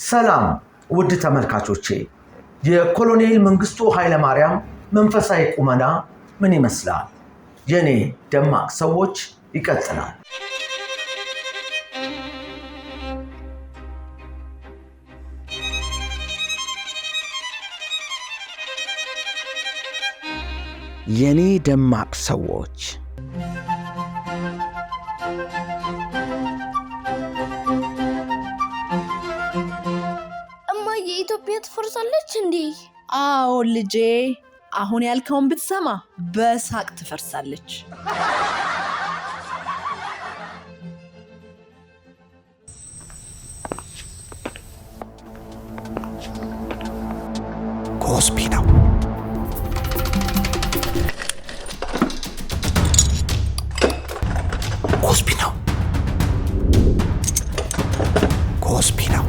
ሰላም ውድ ተመልካቾቼ፣ የኮሎኔል መንግስቱ ኃይለማርያም መንፈሳዊ ቁመና ምን ይመስላል? የኔ ደማቅ ሰዎች ይቀጥላል። የኔ ደማቅ ሰዎች ኢትዮጵያ ትፈርሳለች እንዴ? አዎ ልጄ፣ አሁን ያልከውን ብትሰማ በሳቅ ትፈርሳለች። ኮስፒ ነው። ኮስፒ ነው። ኮስፒ ነው።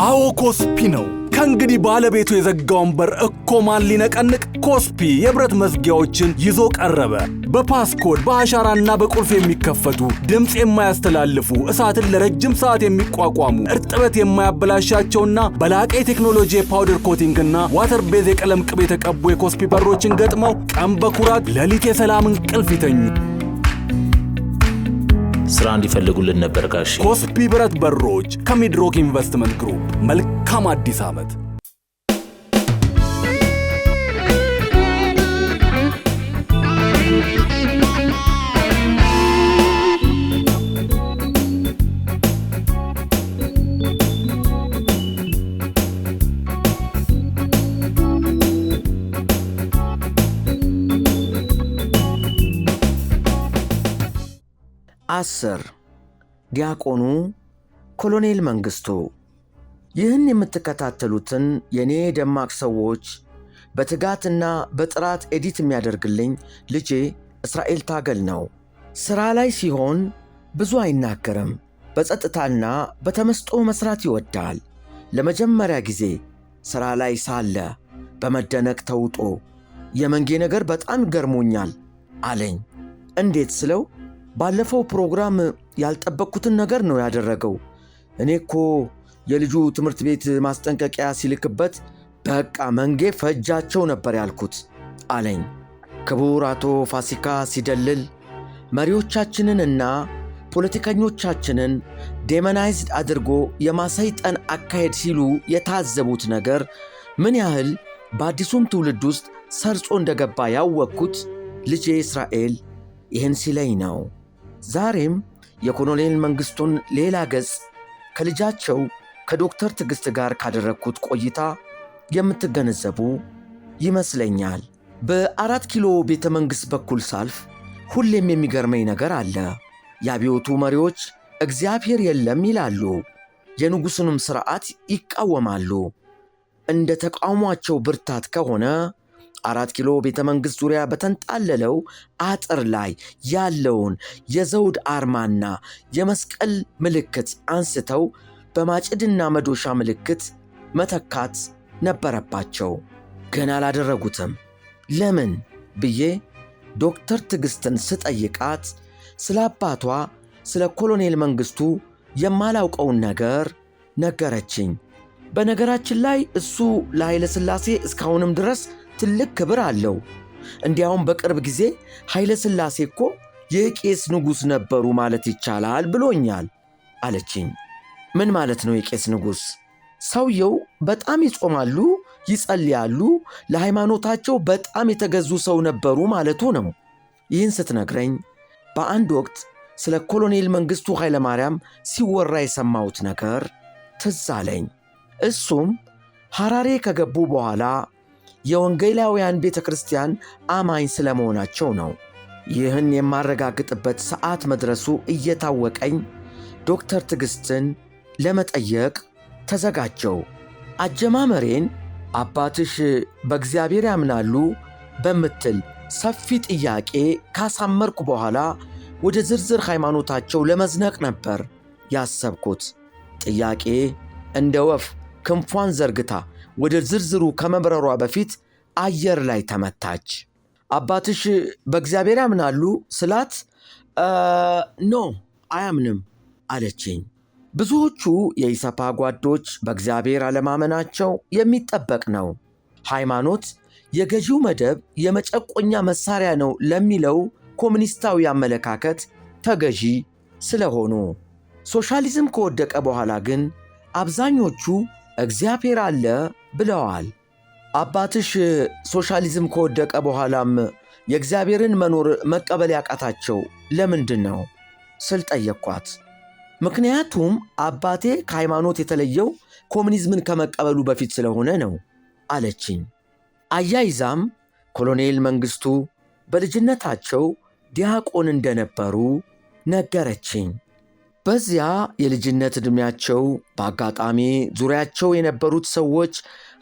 አዎ ኮስፒ ነው። ከእንግዲህ ባለቤቱ የዘጋውን በር እኮ ማን ሊነቀንቅ? ኮስፒ የብረት መዝጊያዎችን ይዞ ቀረበ። በፓስኮድ በአሻራና በቁልፍ የሚከፈቱ፣ ድምፅ የማያስተላልፉ፣ እሳትን ለረጅም ሰዓት የሚቋቋሙ፣ እርጥበት የማያበላሻቸውና በላቀ የቴክኖሎጂ የፓውደር ኮቲንግና ዋተር ቤዝ የቀለም ቅብ የተቀቡ የኮስፒ በሮችን ገጥመው ቀን በኩራት ሌሊት የሰላም እንቅልፍ ይተኙ። ስራ እንዲፈልጉልን ነበር ጋሽ። ኮስፒ ብረት በሮች ከሚድሮክ ኢንቨስትመንት ግሩፕ። መልካም አዲስ ዓመት። አስር ዲያቆኑ ኮሎኔል መንግስቱ። ይህን የምትከታተሉትን የኔ ደማቅ ሰዎች በትጋትና በጥራት ኤዲት የሚያደርግልኝ ልጄ እስራኤል ታገል ነው። ሥራ ላይ ሲሆን ብዙ አይናገርም። በጸጥታና በተመስጦ መስራት ይወዳል። ለመጀመሪያ ጊዜ ሥራ ላይ ሳለ በመደነቅ ተውጦ የመንጌ ነገር በጣም ገርሞኛል አለኝ። እንዴት ስለው ባለፈው ፕሮግራም ያልጠበቅኩትን ነገር ነው ያደረገው። እኔ እኮ የልጁ ትምህርት ቤት ማስጠንቀቂያ ሲልክበት በቃ መንጌ ፈጃቸው ነበር ያልኩት አለኝ። ክቡር አቶ ፋሲካ ሲደልል መሪዎቻችንንና ፖለቲከኞቻችንን ዴመናይዝድ አድርጎ የማሰይጠን አካሄድ ሲሉ የታዘቡት ነገር ምን ያህል በአዲሱም ትውልድ ውስጥ ሰርጾ እንደገባ ያወቅኩት ልጄ እስራኤል ይህን ሲለኝ ነው። ዛሬም የኮሎኔል መንግስቱን ሌላ ገጽ ከልጃቸው ከዶክተር ትዕግስት ጋር ካደረግኩት ቆይታ የምትገነዘቡ ይመስለኛል። በ4 ኪሎ ቤተ መንግሥት በኩል ሳልፍ ሁሌም የሚገርመኝ ነገር አለ። የአብዮቱ መሪዎች እግዚአብሔር የለም ይላሉ፣ የንጉሡንም ሥርዓት ይቃወማሉ። እንደ ተቃውሟቸው ብርታት ከሆነ 4 ኪሎ ቤተ መንግሥት ዙሪያ በተንጣለለው አጥር ላይ ያለውን የዘውድ አርማና የመስቀል ምልክት አንስተው በማጭድና መዶሻ ምልክት መተካት ነበረባቸው። ግን አላደረጉትም። ለምን ብዬ ዶክተር ትዕግስትን ስጠይቃት ስለ አባቷ ስለ ኮሎኔል መንግስቱ የማላውቀውን ነገር ነገረችኝ። በነገራችን ላይ እሱ ለኃይለ ሥላሴ እስካሁንም ድረስ ትልቅ ክብር አለው። እንዲያውም በቅርብ ጊዜ ኃይለ ሥላሴ እኮ የቄስ ንጉሥ ነበሩ ማለት ይቻላል ብሎኛል አለችኝ። ምን ማለት ነው የቄስ ንጉሥ? ሰውየው በጣም ይጾማሉ፣ ይጸልያሉ፣ ለሃይማኖታቸው በጣም የተገዙ ሰው ነበሩ ማለቱ ነው። ይህን ስትነግረኝ በአንድ ወቅት ስለ ኮሎኔል መንግስቱ ኃይለማርያም ሲወራ የሰማሁት ነገር ትዝ አለኝ። እሱም ሐራሬ ከገቡ በኋላ የወንጌላውያን ቤተ ክርስቲያን አማኝ ስለመሆናቸው ነው። ይህን የማረጋግጥበት ሰዓት መድረሱ እየታወቀኝ ዶክተር ትዕግስትን ለመጠየቅ ተዘጋጀው። አጀማመሬን አባትሽ በእግዚአብሔር ያምናሉ በምትል ሰፊ ጥያቄ ካሳመርኩ በኋላ ወደ ዝርዝር ሃይማኖታቸው ለመዝነቅ ነበር ያሰብኩት። ጥያቄ እንደ ወፍ ክንፏን ዘርግታ ወደ ዝርዝሩ ከመብረሯ በፊት አየር ላይ ተመታች። አባትሽ በእግዚአብሔር ያምናሉ ስላት ኖ አያምንም አለችኝ። ብዙዎቹ የኢሰፓ ጓዶች በእግዚአብሔር አለማመናቸው የሚጠበቅ ነው። ሃይማኖት የገዢው መደብ የመጨቆኛ መሳሪያ ነው ለሚለው ኮሙኒስታዊ አመለካከት ተገዢ ስለሆኑ፣ ሶሻሊዝም ከወደቀ በኋላ ግን አብዛኞቹ እግዚአብሔር አለ ብለዋል። አባትሽ ሶሻሊዝም ከወደቀ በኋላም የእግዚአብሔርን መኖር መቀበል ያቃታቸው ለምንድን ነው ስል ጠየቅኳት። ምክንያቱም አባቴ ከሃይማኖት የተለየው ኮሙኒዝምን ከመቀበሉ በፊት ስለሆነ ነው አለችኝ። አያይዛም ኮሎኔል መንግሥቱ በልጅነታቸው ዲያቆን እንደነበሩ ነገረችኝ። በዚያ የልጅነት ዕድሜያቸው በአጋጣሚ ዙሪያቸው የነበሩት ሰዎች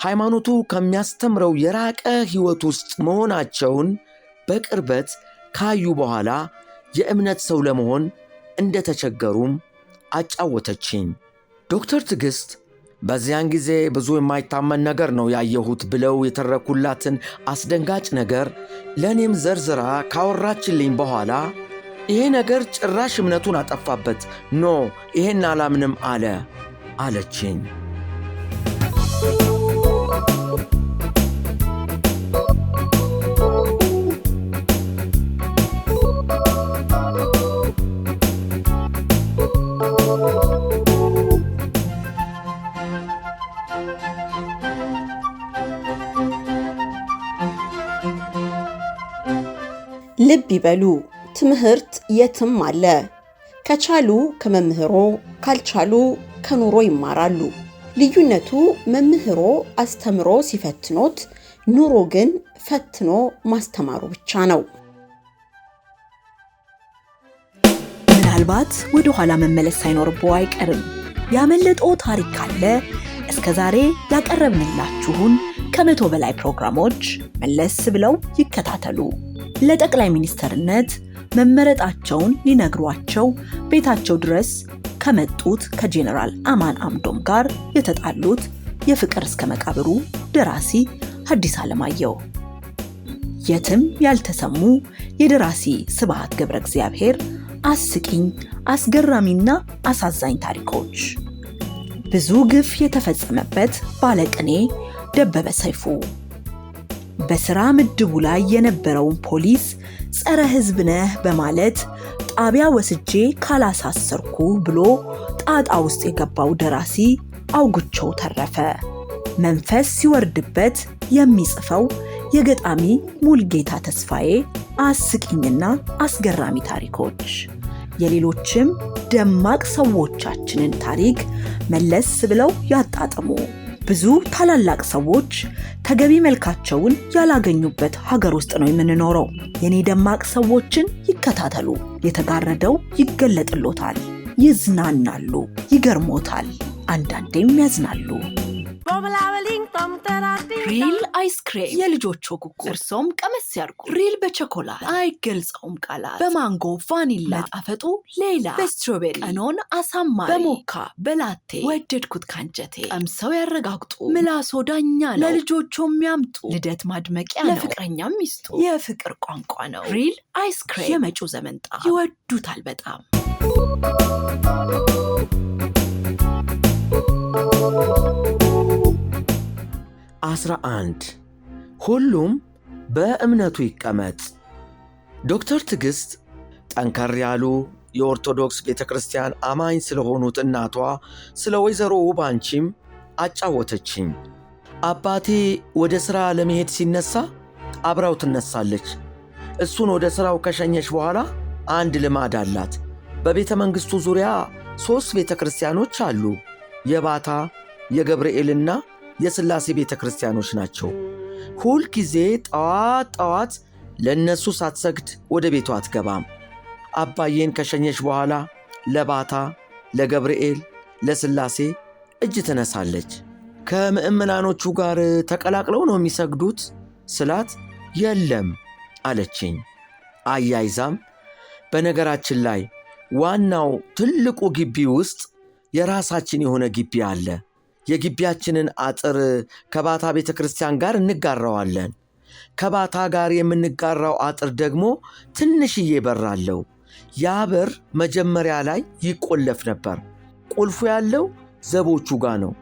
ሃይማኖቱ ከሚያስተምረው የራቀ ሕይወት ውስጥ መሆናቸውን በቅርበት ካዩ በኋላ የእምነት ሰው ለመሆን እንደተቸገሩም አጫወተችኝ። ዶክተር ትዕግሥት በዚያን ጊዜ ብዙ የማይታመን ነገር ነው ያየሁት ብለው የተረኩላትን አስደንጋጭ ነገር ለእኔም ዘርዝራ ካወራችልኝ በኋላ ይሄ ነገር ጭራሽ እምነቱን አጠፋበት፣ ኖ ይሄን አላምንም አለችኝ። ልብ ይበሉ፣ ትምህርት የትም አለ። ከቻሉ ከመምህሮ፣ ካልቻሉ ከኑሮ ይማራሉ። ልዩነቱ መምህሮ አስተምሮ ሲፈትኖት፣ ኑሮ ግን ፈትኖ ማስተማሩ ብቻ ነው። ምናልባት ወደ ኋላ መመለስ ሳይኖርብዎ አይቀርም። ያመለጠው ታሪክ ካለ እስከ ዛሬ ያቀረብንላችሁን ከ100 በላይ ፕሮግራሞች መለስ ብለው ይከታተሉ። ለጠቅላይ ሚኒስትርነት መመረጣቸውን ሊነግሯቸው ቤታቸው ድረስ ከመጡት ከጄኔራል አማን አምዶም ጋር የተጣሉት የፍቅር እስከ መቃብሩ ደራሲ ሐዲስ ዓለማየሁ፣ የትም ያልተሰሙ የደራሲ ስብሐት ገብረ እግዚአብሔር አስቂኝ፣ አስገራሚና አሳዛኝ ታሪኮች፣ ብዙ ግፍ የተፈጸመበት ባለቅኔ ደበበ ሰይፉ፣ በሥራ ምድቡ ላይ የነበረውን ፖሊስ ጸረ ሕዝብ ነህ በማለት ጣቢያ ወስጄ ካላሳሰርኩ ብሎ ጣጣ ውስጥ የገባው ደራሲ አውግቸው ተረፈ፣ መንፈስ ሲወርድበት የሚጽፈው የገጣሚ ሙልጌታ ተስፋዬ አስቂኝና አስገራሚ ታሪኮች፣ የሌሎችም ደማቅ ሰዎቻችንን ታሪክ መለስ ብለው ያጣጥሙ። ብዙ ታላላቅ ሰዎች ተገቢ መልካቸውን ያላገኙበት ሀገር ውስጥ ነው የምንኖረው። የኔ ደማቅ ሰዎችን ይከታተሉ። የተጋረደው ይገለጥሎታል፣ ይዝናናሉ፣ ይገርሞታል፣ አንዳንዴም ያዝናሉ። ሪል አይስክሬም የልጆቹ ጉጉ፣ እርሶም ቀመስ ያርጉ። ሪል በቸኮላት አይገልጸውም ቃላት፣ በማንጎ ቫኒላ ጣፈጡ ሌላ፣ በስትሮቤሪ ቀኖን አሳማሪ፣ በሞካ በላቴ ወደድኩት ካንጀቴ። ቀምሰው ያረጋግጡ፣ ምላሶ ዳኛ ነው። ለልጆቹ የሚያምጡ ልደት ማድመቂያ ነው፣ ለፍቅረኛም ሚስጡ የፍቅር ቋንቋ ነው። ሪል አይስክሬም የመጪው ዘመን ጣዕም ይወዱታል በጣም። 11 ሁሉም በእምነቱ ይቀመጥ። ዶክተር ትዕግሥት ጠንከር ያሉ የኦርቶዶክስ ቤተ ክርስቲያን አማኝ ስለሆኑት እናቷ ስለ ወይዘሮ ውባንቺም አጫወተችኝ። አባቴ ወደ ሥራ ለመሄድ ሲነሳ አብራው ትነሳለች። እሱን ወደ ሥራው ከሸኘች በኋላ አንድ ልማድ አላት። በቤተ መንግሥቱ ዙሪያ 3 ቤተ ክርስቲያኖች አሉ። የባታ፣ የገብርኤልና የሥላሴ ቤተ ክርስቲያኖች ናቸው። ሁል ጊዜ ጠዋት ለእነሱ ሳትሰግድ ወደ ቤቷ አትገባም። አባዬን ከሸኘች በኋላ ለባታ፣ ለገብርኤል፣ ለሥላሴ እጅ ትነሳለች። ከምእመናኖቹ ጋር ተቀላቅለው ነው የሚሰግዱት ስላት የለም አለችኝ። አያይዛም በነገራችን ላይ ዋናው ትልቁ ግቢ ውስጥ የራሳችን የሆነ ግቢ አለ። የግቢያችንን አጥር ከባታ ቤተ ክርስቲያን ጋር እንጋራዋለን። ከባታ ጋር የምንጋራው አጥር ደግሞ ትንሽዬ በር አለው። ያ በር መጀመሪያ ላይ ይቆለፍ ነበር። ቁልፉ ያለው ዘቦቹ ጋር ነው።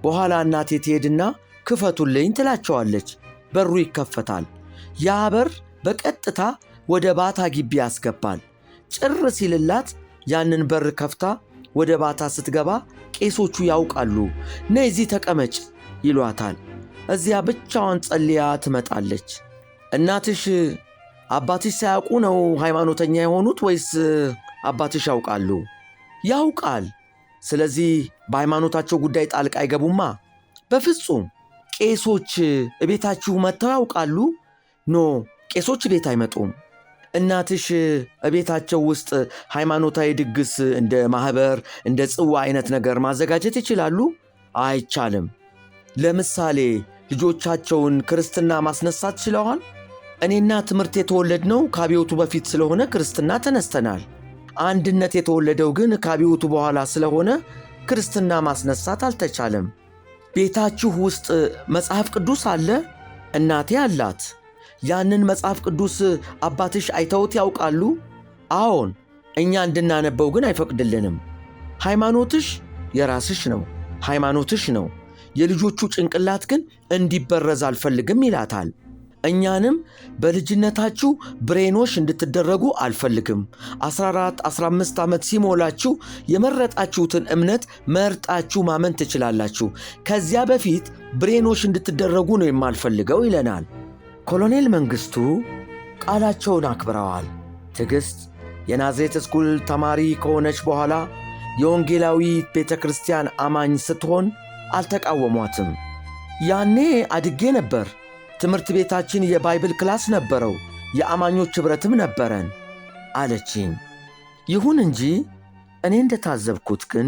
በኋላ እናቴ ትሄድና ክፈቱልኝ ትላቸዋለች። በሩ ይከፈታል። ያ በር በቀጥታ ወደ ባታ ግቢ ያስገባል። ጭር ሲልላት ያንን በር ከፍታ ወደ ባታ ስትገባ ቄሶቹ ያውቃሉ። ነይ እዚህ ተቀመጭ ይሏታል። እዚያ ብቻዋን ጸልያ ትመጣለች። እናትሽ አባትሽ ሳያውቁ ነው ሃይማኖተኛ የሆኑት ወይስ አባትሽ ያውቃሉ? ያውቃል። ስለዚህ በሃይማኖታቸው ጉዳይ ጣልቃ አይገቡማ? በፍጹም። ቄሶች እቤታችሁ መጥተው ያውቃሉ? ኖ፣ ቄሶች ቤት አይመጡም። እናትሽ እቤታቸው ውስጥ ሃይማኖታዊ ድግስ እንደ ማኅበር፣ እንደ ጽዋ አይነት ነገር ማዘጋጀት ይችላሉ? አይቻልም። ለምሳሌ ልጆቻቸውን ክርስትና ማስነሳት ችለዋል? እኔና ትምህርት የተወለድነው ከአብዮቱ በፊት ስለሆነ ክርስትና ተነስተናል። አንድነት የተወለደው ግን ከአብዮቱ በኋላ ስለሆነ ክርስትና ማስነሳት አልተቻለም። ቤታችሁ ውስጥ መጽሐፍ ቅዱስ አለ? እናቴ አላት። ያንን መጽሐፍ ቅዱስ አባትሽ አይተውት ያውቃሉ? አዎን፣ እኛ እንድናነበው ግን አይፈቅድልንም። ሃይማኖትሽ የራስሽ ነው፣ ሃይማኖትሽ ነው። የልጆቹ ጭንቅላት ግን እንዲበረዝ አልፈልግም ይላታል። እኛንም በልጅነታችሁ ብሬኖሽ እንድትደረጉ አልፈልግም። 14 15 ዓመት ሲሞላችሁ የመረጣችሁትን እምነት መርጣችሁ ማመን ትችላላችሁ። ከዚያ በፊት ብሬኖሽ እንድትደረጉ ነው የማልፈልገው ይለናል። ኮሎኔል መንግሥቱ ቃላቸውን አክብረዋል። ትዕግሥት የናዝሬት ስኩል ተማሪ ከሆነች በኋላ የወንጌላዊ ቤተ ክርስቲያን አማኝ ስትሆን አልተቃወሟትም። ያኔ አድጌ ነበር። ትምህርት ቤታችን የባይብል ክላስ ነበረው፣ የአማኞች ኅብረትም ነበረን አለችኝ። ይሁን እንጂ እኔ እንደታዘብኩት ግን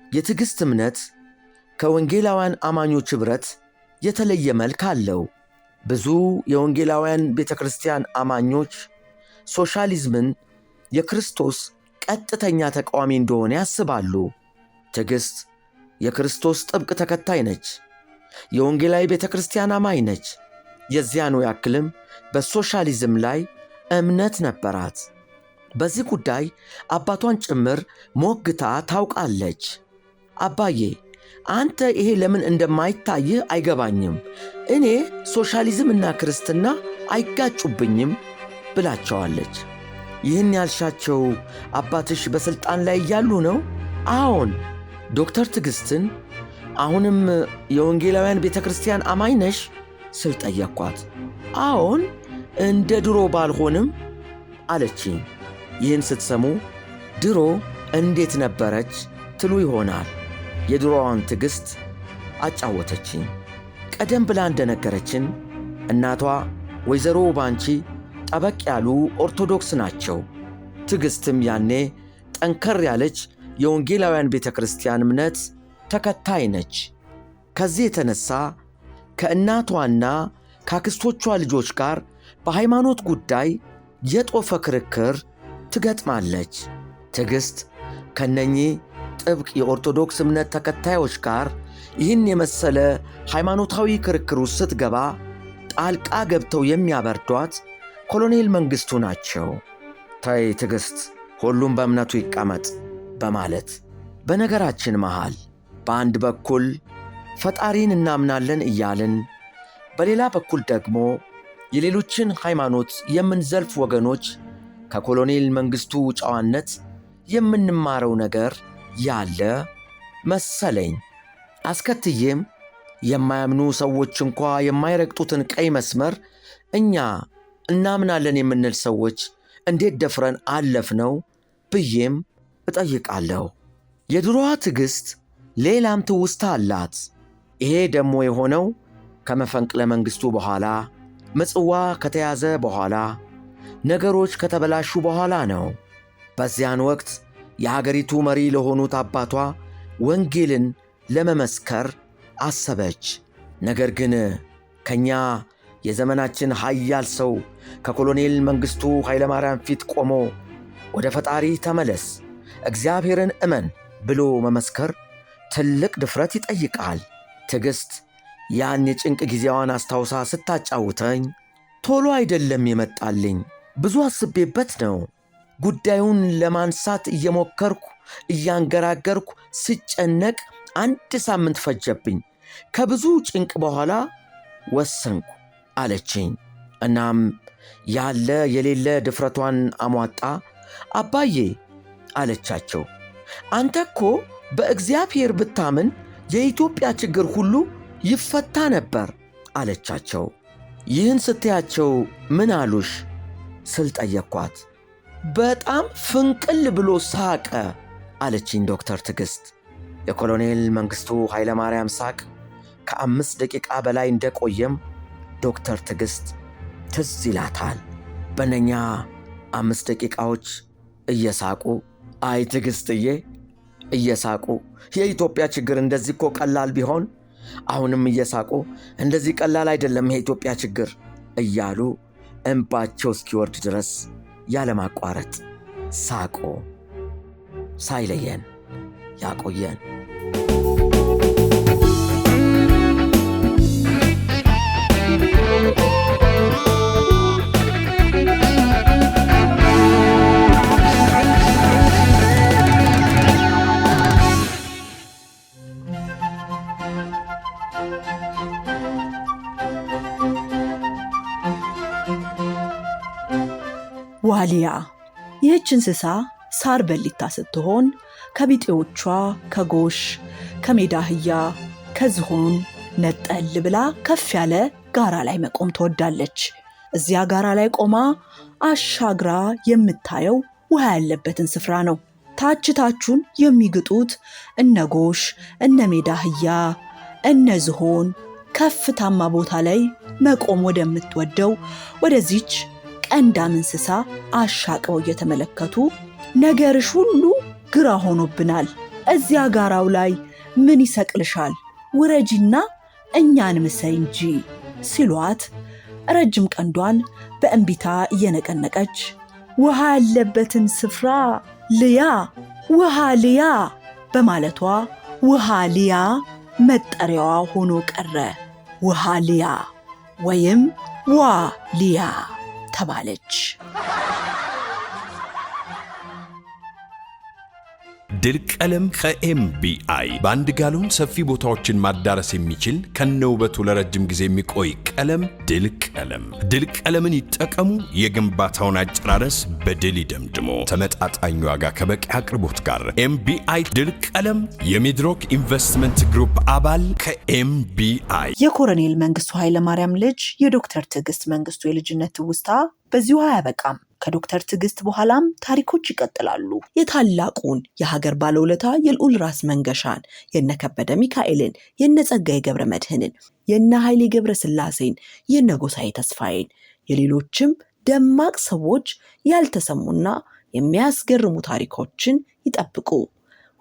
የትዕግሥት እምነት ከወንጌላውያን አማኞች ኅብረት የተለየ መልክ አለው። ብዙ የወንጌላውያን ቤተ ክርስቲያን አማኞች ሶሻሊዝምን የክርስቶስ ቀጥተኛ ተቃዋሚ እንደሆነ ያስባሉ። ትዕግሥት የክርስቶስ ጥብቅ ተከታይ ነች። የወንጌላዊ ቤተ ክርስቲያን አማኝ ነች። የዚያኑ ያክልም በሶሻሊዝም ላይ እምነት ነበራት። በዚህ ጉዳይ አባቷን ጭምር ሞግታ ታውቃለች። አባዬ፣ አንተ ይሄ ለምን እንደማይታይህ አይገባኝም። እኔ ሶሻሊዝም እና ክርስትና አይጋጩብኝም ብላቸዋለች። ይህን ያልሻቸው አባትሽ በሥልጣን ላይ እያሉ ነው? አዎን። ዶክተር ትዕግሥትን አሁንም የወንጌላውያን ቤተ ክርስቲያን አማኝ ነሽ ስል ጠየቅኳት። አዎን፣ እንደ ድሮ ባልሆንም አለችኝ። ይህን ስትሰሙ ድሮ እንዴት ነበረች ትሉ ይሆናል። የድሮዋን ትዕግሥት አጫወተችኝ። ቀደም ብላ እንደነገረችን እናቷ ወይዘሮ ባንቺ ጠበቅ ያሉ ኦርቶዶክስ ናቸው። ትዕግሥትም ያኔ ጠንከር ያለች የወንጌላውያን ቤተ ክርስቲያን እምነት ተከታይ ነች። ከዚህ የተነሣ ከእናቷና ከአክስቶቿ ልጆች ጋር በሃይማኖት ጉዳይ የጦፈ ክርክር ትገጥማለች። ትዕግሥት ከነኚህ ጥብቅ የኦርቶዶክስ እምነት ተከታዮች ጋር ይህን የመሰለ ሃይማኖታዊ ክርክር ውስጥ ስትገባ ጣልቃ ገብተው የሚያበርዷት ኮሎኔል መንግሥቱ ናቸው። ተይ ትዕግሥት፣ ሁሉም በእምነቱ ይቀመጥ በማለት በነገራችን መሃል በአንድ በኩል ፈጣሪን እናምናለን እያልን በሌላ በኩል ደግሞ የሌሎችን ሃይማኖት የምንዘልፍ ወገኖች ከኮሎኔል መንግሥቱ ጨዋነት የምንማረው ነገር ያለ መሰለኝ። አስከትዬም የማያምኑ ሰዎች እንኳ የማይረግጡትን ቀይ መስመር እኛ እናምናለን የምንል ሰዎች እንዴት ደፍረን አለፍነው ብዬም እጠይቃለሁ። የድሮዋ ትዕግሥት ሌላም ትውስታ አላት። ይሄ ደግሞ የሆነው ከመፈንቅለ መንግሥቱ በኋላ፣ ምጽዋ ከተያዘ በኋላ፣ ነገሮች ከተበላሹ በኋላ ነው። በዚያን ወቅት የሀገሪቱ መሪ ለሆኑት አባቷ ወንጌልን ለመመስከር አሰበች። ነገር ግን ከእኛ የዘመናችን ኃያል ሰው ከኮሎኔል መንግሥቱ ኃይለማርያም ፊት ቆሞ ወደ ፈጣሪ ተመለስ፣ እግዚአብሔርን እመን ብሎ መመስከር ትልቅ ድፍረት ይጠይቃል። ትዕግሥት ያን የጭንቅ ጊዜዋን አስታውሳ ስታጫውተኝ ቶሎ አይደለም የመጣልኝ፣ ብዙ አስቤበት ነው። ጉዳዩን ለማንሳት እየሞከርኩ እያንገራገርኩ ስጨነቅ 1 ሳምንት ፈጀብኝ። ከብዙ ጭንቅ በኋላ ወሰንኩ አለችኝ። እናም ያለ የሌለ ድፍረቷን አሟጣ አባዬ አለቻቸው፣ አንተ እኮ በእግዚአብሔር ብታምን የኢትዮጵያ ችግር ሁሉ ይፈታ ነበር አለቻቸው። ይህን ስትያቸው ምን አሉሽ ስል ጠየቅኳት። በጣም ፍንቅል ብሎ ሳቀ አለችኝ ዶክተር ትዕግስት። የኮሎኔል መንግሥቱ ኃይለማርያም ሳቅ ከ5 ደቂቃ በላይ እንደቆየም ዶክተር ትዕግስት ትዝ ይላታል። በነኛ 5 ደቂቃዎች እየሳቁ አይ ትዕግስትዬ እየሳቁ የኢትዮጵያ ችግር እንደዚህ እኮ ቀላል ቢሆን፣ አሁንም እየሳቁ እንደዚህ ቀላል አይደለም የኢትዮጵያ ችግር እያሉ እንባቸው እስኪወርድ ድረስ ያለማቋረጥ ሳቁ። ሳይለየን ያቆየን። ዋሊያ ይህች እንስሳ ሳር በሊታ ስትሆን ከቢጤዎቿ ከጎሽ፣ ከሜዳ አህያ፣ ከዝሆን ነጠል ብላ ከፍ ያለ ጋራ ላይ መቆም ትወዳለች። እዚያ ጋራ ላይ ቆማ አሻግራ የምታየው ውሃ ያለበትን ስፍራ ነው። ታችታቹን የሚግጡት እነ ጎሽ፣ እነ ሜዳ አህያ፣ እነ ዝሆን ከፍታማ ቦታ ላይ መቆም ወደምትወደው ወደዚች ቀንዳም እንስሳ አሻቅበው እየተመለከቱ ነገርሽ ሁሉ ግራ ሆኖብናል፣ እዚያ ጋራው ላይ ምን ይሰቅልሻል? ውረጂና እኛን ምሰይ እንጂ ሲሏት ረጅም ቀንዷን በእንቢታ እየነቀነቀች ውሃ ያለበትን ስፍራ ልያ፣ ውሃ ልያ በማለቷ ውሃ ልያ መጠሪያዋ ሆኖ ቀረ። ውሃ ልያ ወይም ዋ ልያ ተባለች። ድል ቀለም ከኤምቢአይ በአንድ ጋሎን ሰፊ ቦታዎችን ማዳረስ የሚችል ከነውበቱ ለረጅም ጊዜ የሚቆይ ቀለም ድል ቀለም። ድል ቀለምን ይጠቀሙ። የግንባታውን አጨራረስ በድል ይደምድሞ። ተመጣጣኝ ዋጋ ከበቂ አቅርቦት ጋር ኤምቢአይ ድል ቀለም የሚድሮክ ኢንቨስትመንት ግሩፕ አባል ከኤምቢአይ። የኮሎኔል መንግሥቱ ኃይለማርያም ልጅ የዶክተር ትዕግስት መንግሥቱ የልጅነት ትውስታ በዚሁ አያበቃም። ከዶክተር ትዕግስት በኋላም ታሪኮች ይቀጥላሉ። የታላቁን የሀገር ባለውለታ የልዑል ራስ መንገሻን፣ የነ ከበደ ሚካኤልን፣ የነ ጸጋዬ ገብረ መድኅንን፣ የነ ኃይሌ ገብረ ሥላሴን፣ የነ ጎሳዬ ተስፋዬን፣ የሌሎችም ደማቅ ሰዎች ያልተሰሙና የሚያስገርሙ ታሪኮችን ይጠብቁ።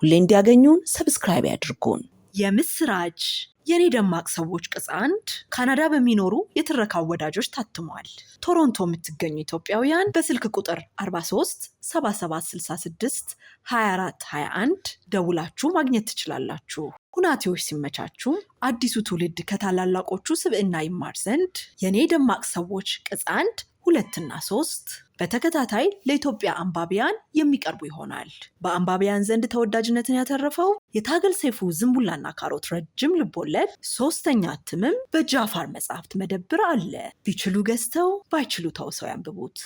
ሁሌ እንዲያገኙን ሰብስክራይብ ያድርጉን። የምስራች! የኔ ደማቅ ሰዎች ቅጽ 1 ካናዳ በሚኖሩ የትረካ ወዳጆች ታትሟል። ቶሮንቶ የምትገኙ ኢትዮጵያውያን በስልክ ቁጥር 43 7766 24 21 ደውላችሁ ማግኘት ትችላላችሁ። ሁናቴዎች ሲመቻቹ አዲሱ ትውልድ ከታላላቆቹ ስብዕና ይማር ዘንድ የኔ ደማቅ ሰዎች ቅጽ 1 2 እና 3 በተከታታይ ለኢትዮጵያ አንባቢያን የሚቀርቡ ይሆናል። በአንባቢያን ዘንድ ተወዳጅነትን ያተረፈው የታገል ሰይፉ ዝንቡላና ካሮት ረጅም ልቦለድ 3ኛ እትምም በጃፋር መጽሐፍት መደብር አለ። ቢችሉ ገዝተው ባይችሉ ተውሰው ያንብቡት።